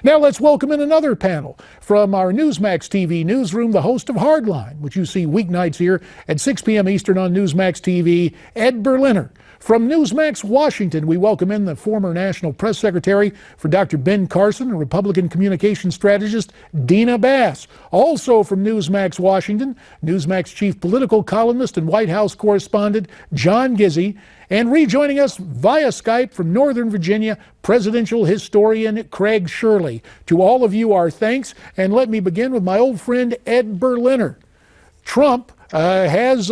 Now let's welcome in another panel from our Newsmax TV newsroom, the host of Hardline, which you see weeknights here at 6 p.m. Eastern on Newsmax TV, Ed Berliner. From Newsmax Washington, we welcome in the former National Press Secretary for Dr. Ben Carson and Republican communication strategist Deana Bass. Also from Newsmax Washington, Newsmax chief political columnist and White House correspondent John Gizzi. And rejoining us via Skype from Northern Virginia, presidential historian Craig Shirley. To all of you, our thanks. And let me begin with my old friend Ed Berliner. Trump has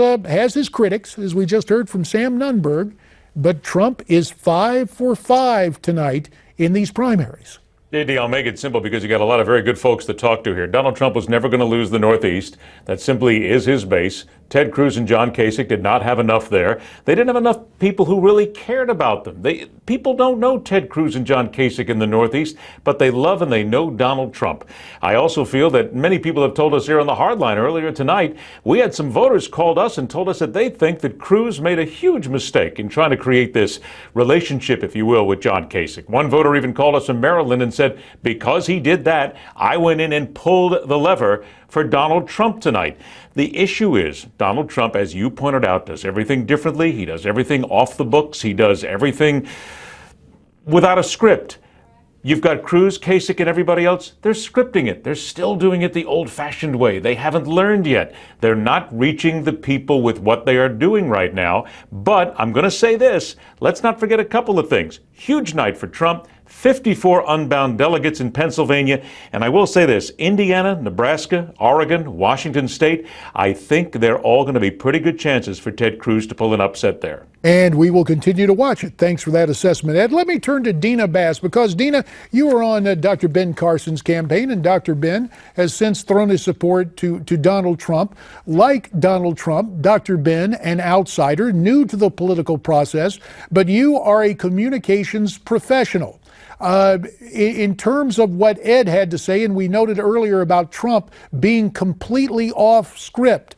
his critics, as we just heard from Sam Nunberg, but Trump is 5 for 5 tonight in these primaries. JD, I'll make it simple because you got a lot of very good folks to talk to here. Donald Trump was never going to lose the Northeast. That simply is his base. Ted Cruz and John Kasich did not have enough there. They didn't have enough people who really cared about them. People don't know Ted Cruz and John Kasich in the Northeast, but they love and they know Donald Trump. I also feel that many people have told us here on the Hardline earlier tonight, we had some voters called us and told us that they think that Cruz made a huge mistake in trying to create this relationship, if you will, with John Kasich. One voter even called us from Maryland and said, because he did that, I went in and pulled the lever for Donald Trump tonight. The issue is Donald Trump, as you pointed out, does everything differently. He does everything off the books. He does everything without a script. You've got Cruz, Kasich, and everybody else. They're scripting it. They're still doing it the old-fashioned way. They haven't learned yet. They're not reaching the people with what they are doing right now. But I'm going to say this. Let's not forget a couple of things. Huge night for Trump. 54 unbound delegates in Pennsylvania. And I will say this, Indiana, Nebraska, Oregon, Washington State, I think they're all going to be pretty good chances for Ted Cruz to pull an upset there. And we will continue to watch it. Thanks for that assessment, Ed. Let me turn to Deana Bass, because Deana, you were on Dr. Ben Carson's campaign, and Dr. Ben has since thrown his support to Donald Trump. Like Donald Trump, Dr. Ben, an outsider, new to the political process, but you are a communications professional. In terms of what Ed had to say, and we noted earlier about Trump being completely off script,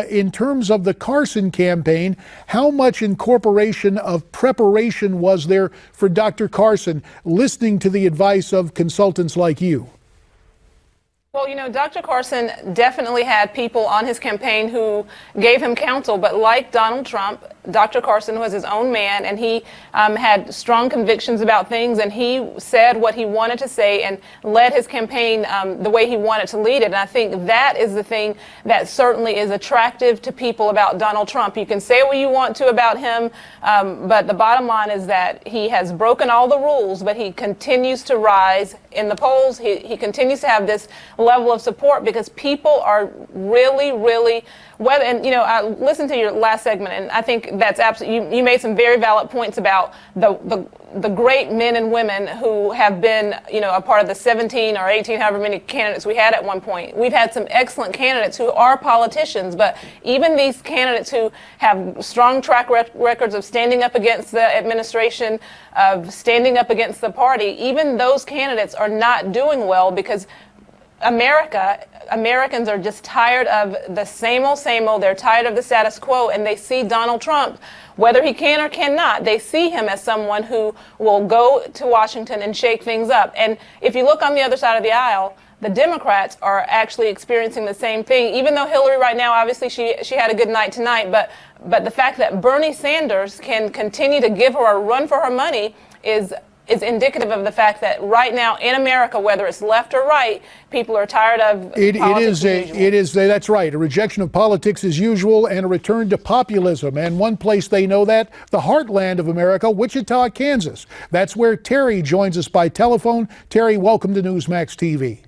in terms of the Carson campaign, how much incorporation of preparation was there for Dr. Carson, listening to the advice of consultants like you? Well, you know, Dr. Carson definitely had people on his campaign who gave him counsel, but like Donald Trump, Dr. Carson was his own man, and he had strong convictions about things, and he said what he wanted to say and led his campaign the way he wanted to lead it. And I think that is the thing that certainly is attractive to people about Donald Trump. You can say what you want to about him, but the bottom line is that he has broken all the rules, but he continues to rise in the polls. He continues to have this level of support because people are really, and you know, I listened to your last segment, and I think that's absolutely, you made some very valid points about the great men and women who have been, you know, a part of the 17 or 18, however many candidates we had at one point. We've had some excellent candidates who are politicians, but even these candidates who have strong track records of standing up against the administration, of standing up against the party, even those candidates are not doing well because Americans are just tired of the same old. They're tired of the status quo, and they see Donald Trump, whether he can or cannot, they see him as someone who will go to Washington and shake things up. And if you look on the other side of the aisle, the Democrats are actually experiencing the same thing, even though Hillary right now, obviously she had a good night tonight, but the fact that Bernie Sanders can continue to give her a run for her money is indicative of the fact that right now in America, whether it's left or right, people are tired of politics as usual. That's right. A rejection of politics as usual and a return to populism. And one place they know that, the heartland of America, Wichita, Kansas. That's where Terry joins us by telephone. Terry, welcome to Newsmax TV.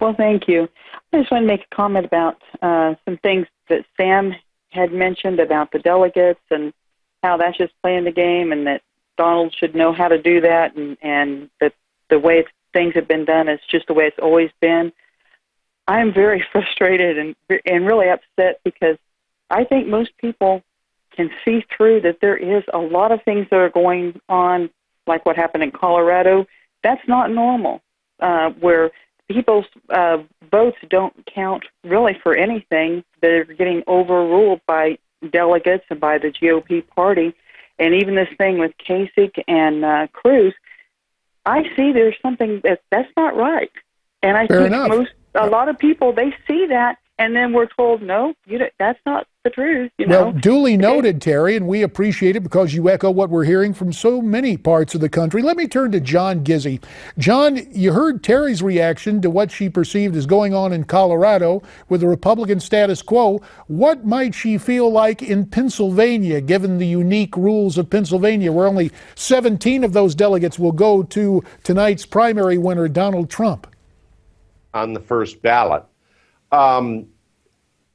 Well, thank you. I just want to make a comment about some things that Sam had mentioned about the delegates and how that's just playing the game, and that Donald should know how to do that, and that the way things have been done is just the way it's always been. I'm very frustrated and really upset because I think most people can see through that there is a lot of things that are going on, like what happened in Colorado. That's not normal, where people's votes don't count really for anything. They're getting overruled by delegates and by the GOP party. And even this thing with Kasich and Cruz, I see there's something that's not right. And I Fair think enough. a lot of people, they see that, and then we're told, no, that's not the truth. Well, duly noted, Terry, and we appreciate it because you echo what we're hearing from so many parts of the country. Let me turn to John Gizzi. John, you heard Terry's reaction to what she perceived as going on in Colorado with the Republican status quo. What might she feel like in Pennsylvania, given the unique rules of Pennsylvania, where only 17 of those delegates will go to tonight's primary winner, Donald Trump? On the first ballot.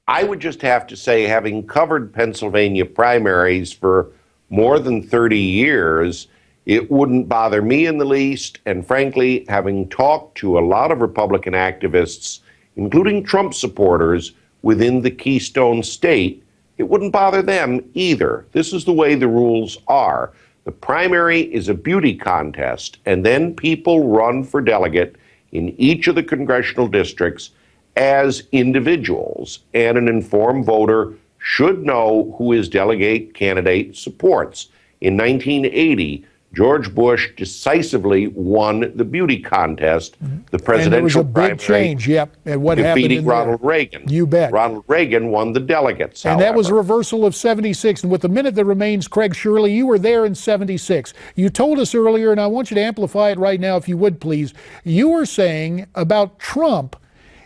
I would just have to say, having covered Pennsylvania primaries for more than 30 years, it wouldn't bother me in the least. And frankly, having talked to a lot of Republican activists, including Trump supporters within the Keystone State, it wouldn't bother them either. This is the way the rules are. The primary is a beauty contest, and then people run for delegate in each of the congressional districts as individuals, and an informed voter should know who his delegate candidate supports. In 1980, George Bush decisively won the beauty contest, the presidential and there was a big primary, change, and what happened defeating in Ronald there. Reagan. You bet. Ronald Reagan won the delegates, And that was a however. reversal of 76. And with the minute that remains, Craig Shirley, you were there in 76. You told us earlier, and I want you to amplify it right now if you would, please. You were saying about Trump,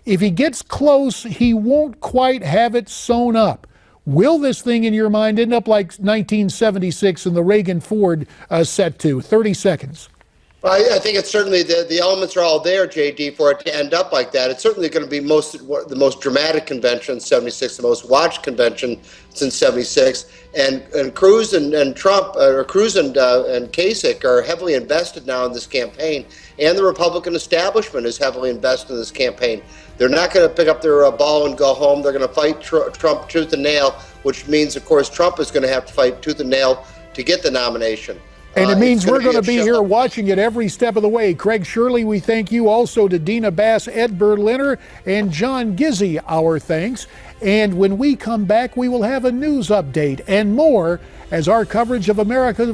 if he gets close, he won't quite have it sewn up. Will this thing, in your mind, end up like 1976 and the Reagan-Ford set to? 30 seconds. Well, I think it's certainly the elements are all there, JD, for it to end up like that. It's certainly going to be the most dramatic convention in 76, the most watched convention since 76. And Cruz and Trump, or Cruz and Kasich are heavily invested now in this campaign, and the Republican establishment is heavily invested in this campaign. They're not going to pick up their ball and go home. They're going to fight Trump tooth and nail, which means, of course, Trump is going to have to fight tooth and nail to get the nomination. And it means we're going to a be show. here watching it every step of the way. Craig Shirley, we thank you. Also to Deana Bass, Ed Berliner, and John Gizzi, our thanks. And when we come back, we will have a news update and more as our coverage of America Votes